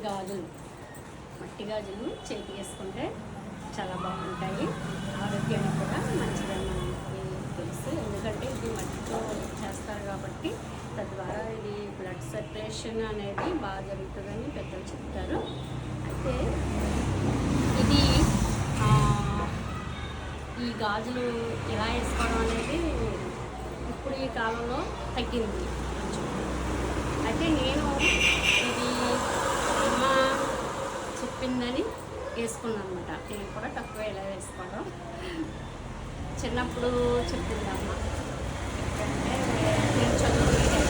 గాజులు, మట్టి గాజులు చేతికి వేసుకుంటే చాలా బాగుంటాయి. ఆరోగ్యానికి కూడా మంచిదని మనకి తెలుసు. ఎందుకంటే ఇది మట్టితో చేస్తారు కాబట్టి తద్వారా ఇది బ్లడ్ సర్క్యులేషన్ అనేది బాగా జరుగుతుందని పెద్దలు చెప్తారు. అయితే ఇది ఈ గాజులు ఎలా వేసుకోవడం అనేది ఇప్పుడు ఈ కాలంలో తగ్గింది కొంచెం. అయితే నేను ఇది అమ్మ చెప్పిందని వేసుకున్నాను అనమాట. నేను కూడా తక్కువ ఎలా వేసుకోవడం చిన్నప్పుడు చెప్పింది అమ్మ. ఎందుకంటే నేను చదువుకునే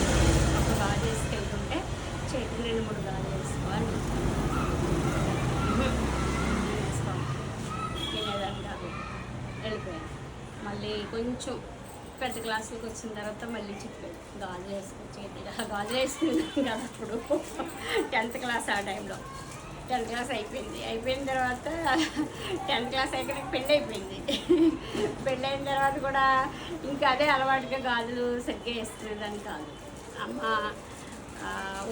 ఒక గాజు వేసుకెళ్తుంటే చేతికి 2-3 గాజులు వేసుకోవాలి వేసుకోవాలి తినేదాన్ని కాదు. వెళ్ళిపోయాను. మళ్ళీ కొంచెం పెద్ద క్లాసులకు వచ్చిన తర్వాత మళ్ళీ చెప్పాడు గాజులు వేసుకొచ్చి గాజులు వేసుకున్నాను కదా అప్పుడు 10th క్లాస్. ఆ టైంలో 10th క్లాస్ అయిపోయిన తర్వాత 10th క్లాస్ అయిపోయాక పెళ్ళి అయిపోయింది. పెళ్ళి అయిన తర్వాత కూడా ఇంకా అదే అలవాటుగా గాజులు సరిగ్గా వేసుకునేదాన్ని కాదు. అమ్మ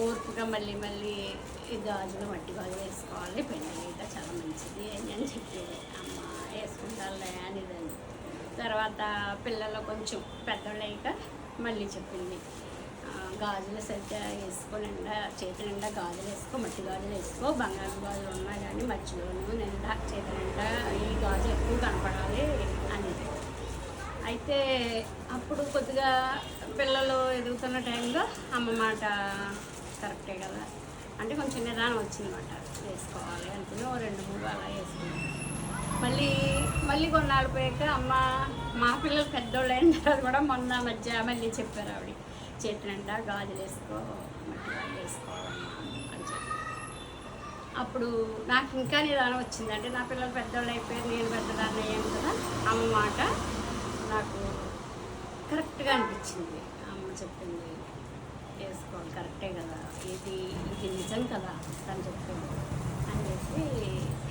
ఓర్పుగా మళ్ళీ ఈ గాజులు మట్టి గాజులు వేసుకోవాలి, పెళ్ళి అయ్యాక చాలా మంచిది అని చెప్పేది. అమ్మ వేసుకుంటారులే అనేదాన్ని. తర్వాత పిల్లలు కొంచెం పెద్దోళ్ళు అయ్యాక మళ్ళీ చెప్పింది గాజులు సరిగ్గా వేసుకోనిండా చేతి నిండా గాజులు వేసుకో, మట్టి గాజులు వేసుకో, బంగారు గాజులు ఉన్నా కానీ మధ్యలోనూ నిండా చేతి నిండా ఈ గాజు ఎక్కువ కనపడాలి అనేది. అయితే అప్పుడు కొద్దిగా పిల్లలు ఎదుగుతున్న టైంలో అమ్మ మాట కరెక్టే కదా అంటే కొంచెం నిదానం వచ్చిందన్నమాట. వేసుకోవాలి అనుకుని 2-3 అలా వేసుకున్నాను. మళ్ళీ కొన్నాళ్ళు పోయాక అమ్మ మా పిల్లలు పెద్దోళ్ళు అయిన తర్వాత కూడా మొన్న మధ్య మళ్ళీ చెప్పారు ఆవిడ చేతి నిండా గాజులు వేసుకో, మట్టి గాజులు వేసుకోవాలమ్మా అని చెప్పి. అప్పుడు నాకు ఇంకా నిదానం వచ్చింది. అంటే నా పిల్లలు పెద్దోళ్ళు అయిపోయారు, నేను పెద్దదాన్ని అయ్యాను కదా. అమ్మ మాట నాకు కరెక్ట్గా అనిపించింది. అమ్మ చెప్పింది వేసుకోవాలి కరెక్టే కదా, ఇది నిజం కదా తను చెప్పింది అని చెప్పి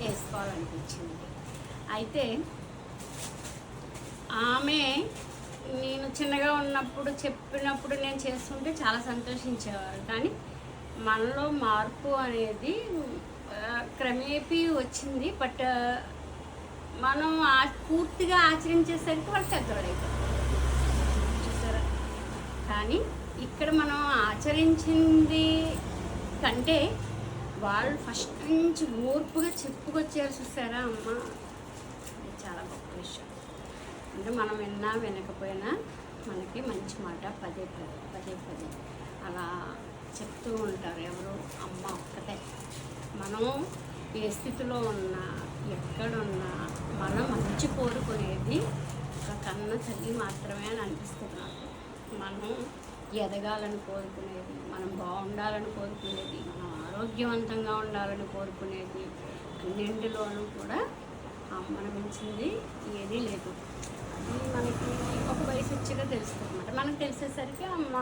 వేసుకోవాలనిపించింది. అయితే ఆమె నేను చిన్నగా ఉన్నప్పుడు చెప్పినప్పుడు నేను చేస్తుంటే చాలా సంతోషించేవారు. కానీ మనలో మార్పు అనేది క్రమేపీ వచ్చింది. బట్ మనం పూర్తిగా ఆచరించేసరికి వాళ్ళు పెద్దవాళ్ళైపోతారు చూసారా. కానీ ఇక్కడ మనం ఆచరించింది కంటే వాళ్ళు ఫస్ట్ నుంచి ఓర్పుగా చెప్పుకొచ్చారు చూసారా అమ్మ. ఇది చాలా గొప్ప విషయం. అంటే మనం విన్నా వినకపోయినా మనకి మంచి మాట పదే అలా చెప్తూ ఉంటారు. ఎవరు అమ్మ ఒక్కటే. మనం ఏ స్థితిలో ఉన్నా ఎక్కడున్నా మనం మంచి కోరుకునేది ఒక కన్న తల్లి మాత్రమే అని అనిపిస్తుంది నాకు. మనం ఎదగాలని కోరుకునేది, మనం బాగుండాలని కోరుకునేది, మనం ఆరోగ్యవంతంగా ఉండాలని కోరుకునేది, అన్నింటిలోనూ కూడా అమ్మను మించింది ఏదీ లేదు. అది మనకి ఒక వయసు వచ్చాక తెలుస్తుంది అన్నమాట. మనకు తెలిసేసరికి అమ్మ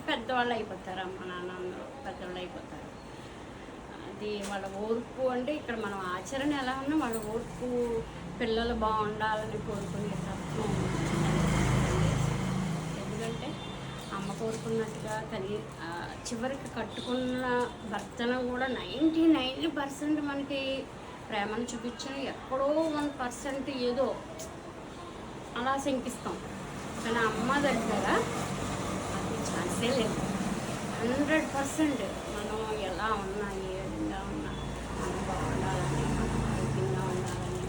పెద్దవాళ్ళు అయిపోతారు, అమ్మ నాన్న అందరూ పెద్దవాళ్ళు అయిపోతారు. అది వాళ్ళ ఓర్పు అంటే ఇక్కడ మనం ఆచరణ ఎలా ఉన్నా వాళ్ళ ఓర్పు పిల్లలు బాగుండాలని కోరుకునే తత్వం. ఎందుకంటే అమ్మ కోరుకున్నట్టుగా చివరికి కట్టుకున్న భర్తను కూడా 99% మనకి ప్రేమను చూపించిన ఎక్కడో 1% ఏదో అలా శంకిస్తాం. కానీ అమ్మ దగ్గర అది ఛాన్సే లేదు. 100% మనం ఎలా ఉన్నా ఏ విధంగా ఉన్నా మనం బాగుండాలని, మనం ఆరోగ్యంగా ఉండాలని,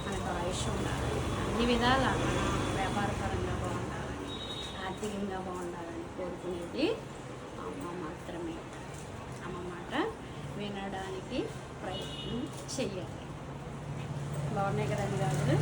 మనకు ఆయుష్ ఉండాలని, అన్ని విధాలా మన వ్యాపారపరంగా బాగుండాలని, ఆర్థికంగా బాగుండాలని కోరుకునేది అమ్మ మాత్రమే. అమ్మ మాట వినడానికి ప్రయత్నం చెయ్యాలి. బాగున్నాయి కదండి గాజులు.